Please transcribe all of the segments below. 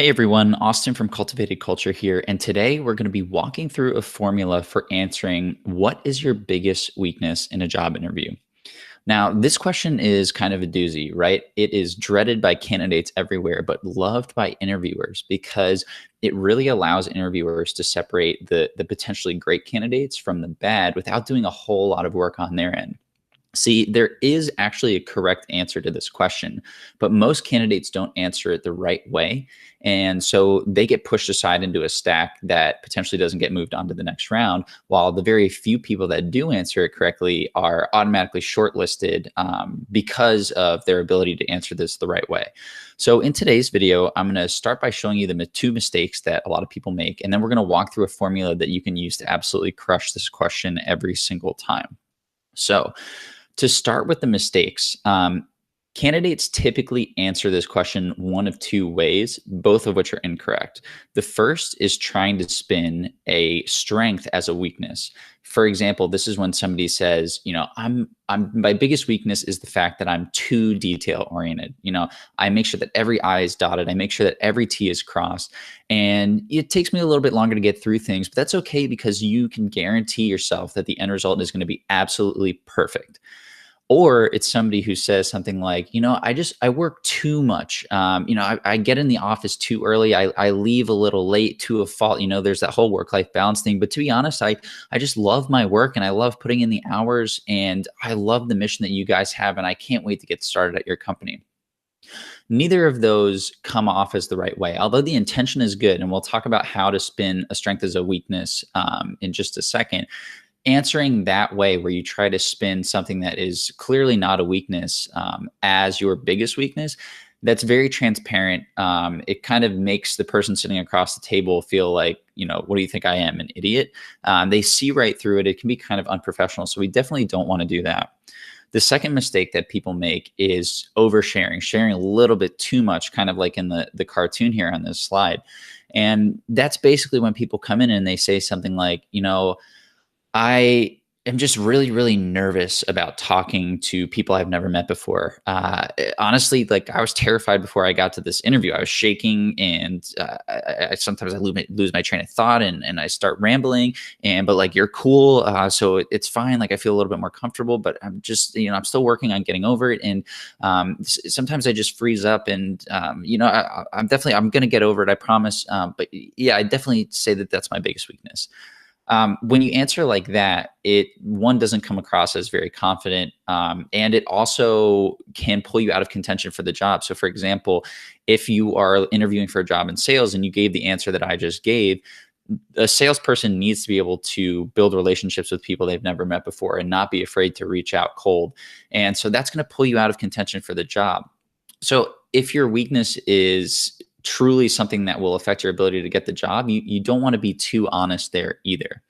Hey everyone, Austin from Cultivated Culture here, and today we're going to be walking through a formula for answering what is your biggest weakness in a job interview. Now, this question is kind of a doozy, right? It is dreaded by candidates everywhere, but loved by interviewers because it really allows interviewers to separate the potentially great candidates from the bad without doing a whole lot of work on their end. See, there is actually a correct answer to this question, but most candidates don't answer it the right way. And so they get pushed aside into a stack that potentially doesn't get moved on to the next round, while the very few people that do answer it correctly are automatically shortlisted because of their ability to answer this the right way. So in today's video, I'm going to start by showing you the two mistakes that a lot of people make, and then we're going to walk through a formula that you can use to absolutely crush this question every single time. So, to start with the mistakes, candidates typically answer this question one of two ways, both of which are incorrect. The first is trying to spin a strength as a weakness. For example, this is when somebody says, I'm my biggest weakness is the fact that I'm too detail oriented. I make sure that every I is dotted. I make sure that every T is crossed. And it takes me a little bit longer to get through things, but that's okay because you can guarantee yourself that the end result is going to be absolutely perfect. Or it's somebody who says something like, I work too much. I get in the office too early. I leave a little late to a fault. There's that whole work-life balance thing. But to be honest, I just love my work and I love putting in the hours and I love the mission that you guys have. And I can't wait to get started at your company. Neither of those come off as the right way, although the intention is good. And we'll talk about how to spin a strength as a weakness in just a second. Answering that way, where you try to spin something that is clearly not a weakness as your biggest weakness, that's very transparent. It kind of makes the person sitting across the table feel like, what do you think I am, an idiot? They see right through it. It can be kind of unprofessional. So we definitely don't want to do that. The second mistake that people make is oversharing, sharing a little bit too much, kind of like in the cartoon here on this slide. And that's basically when people come in and they say something like, I am just really, really nervous about talking to people I've never met before. Honestly, like I was terrified before I got to this interview. I was shaking, and I sometimes I lose my train of thought, and I start rambling. But like you're cool, so it's fine. Like I feel a little bit more comfortable, but I'm just I'm still working on getting over it. And sometimes I just freeze up, and I'm gonna get over it. I promise. But yeah, I definitely say that that's my biggest weakness. When you answer like that, one doesn't come across as very confident, and it also can pull you out of contention for the job. So, for example, if you are interviewing for a job in sales and you gave the answer that I just gave, a salesperson needs to be able to build relationships with people they've never met before and not be afraid to reach out cold. And so that's going to pull you out of contention for the job. So if your weakness is truly something that will affect your ability to get the job, you don't want to be too honest there either.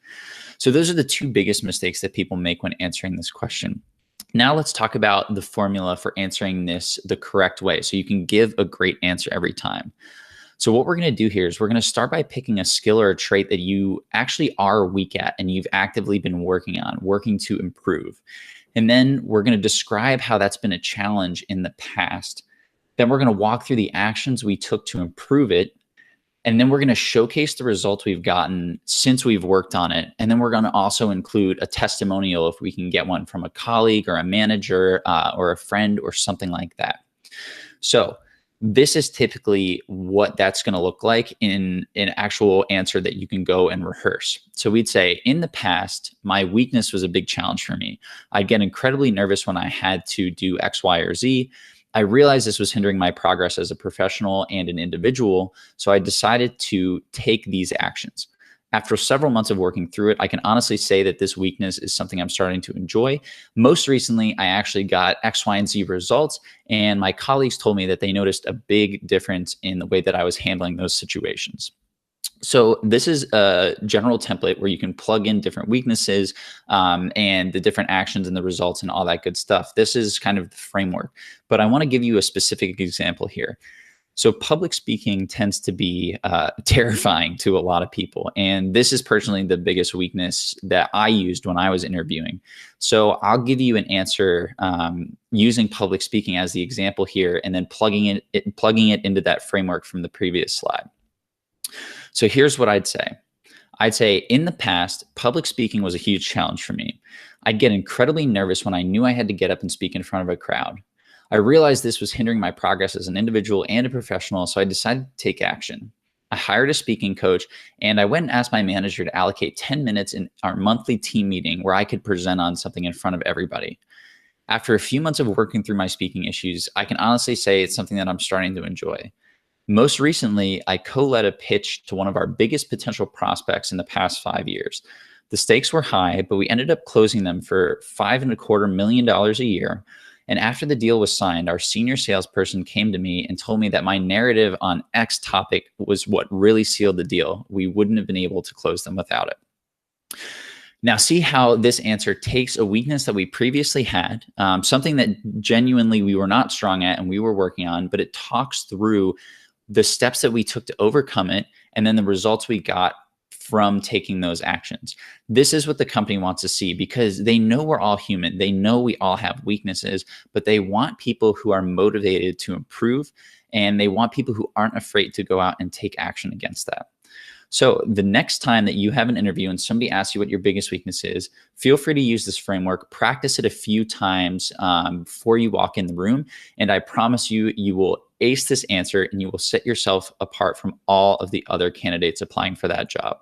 So those are the two biggest mistakes that people make when answering this question. Now let's talk about the formula for answering this the correct way so you can give a great answer every time. So what we're going to do here is we're going to start by picking a skill or a trait that you actually are weak at and you've actively been working to improve. And then we're going to describe how that's been a challenge in the past. Then we're going to walk through the actions we took to improve it. And then we're going to showcase the results we've gotten since we've worked on it. And then we're going to also include a testimonial if we can get one from a colleague or a manager or a friend or something like that. So this is typically what that's going to look like in an actual answer that you can go and rehearse. So we'd say, in the past, my weakness was a big challenge for me. I'd get incredibly nervous when I had to do X, Y, or Z. I realized this was hindering my progress as a professional and an individual, so I decided to take these actions. After several months of working through it, I can honestly say that this weakness is something I'm starting to enjoy. Most recently, I actually got X, Y, and Z results, and my colleagues told me that they noticed a big difference in the way that I was handling those situations. So this is a general template where you can plug in different weaknesses and the different actions and the results and all that good stuff. This is kind of the framework, but I want to give you a specific example here. So public speaking tends to be terrifying to a lot of people. And this is personally the biggest weakness that I used when I was interviewing. So I'll give you an answer using public speaking as the example here, and then plugging it into that framework from the previous slide. So here's what I'd say. I'd say in the past, public speaking was a huge challenge for me. I'd get incredibly nervous when I knew I had to get up and speak in front of a crowd. I realized this was hindering my progress as an individual and a professional, so I decided to take action. I hired a speaking coach, and I went and asked my manager to allocate 10 minutes in our monthly team meeting where I could present on something in front of everybody. After a few months of working through my speaking issues, I can honestly say it's something that I'm starting to enjoy. Most recently, I co-led a pitch to one of our biggest potential prospects in the past 5 years. The stakes were high, but we ended up closing them for $5.25 million a year. And after the deal was signed, our senior salesperson came to me and told me that my narrative on X topic was what really sealed the deal. We wouldn't have been able to close them without it. Now, see how this answer takes a weakness that we previously had, something that genuinely we were not strong at and we were working on, but it talks through the steps that we took to overcome it and then the results we got from taking those actions. This is what the company wants to see because they know we're all human. They know we all have weaknesses, but they want people who are motivated to improve, and they want people who aren't afraid to go out and take action against that. So the next time that you have an interview and somebody asks you what your biggest weakness is, feel free to use this framework, practice it a few times before you walk in the room. And I promise you, you will ace this answer and you will set yourself apart from all of the other candidates applying for that job.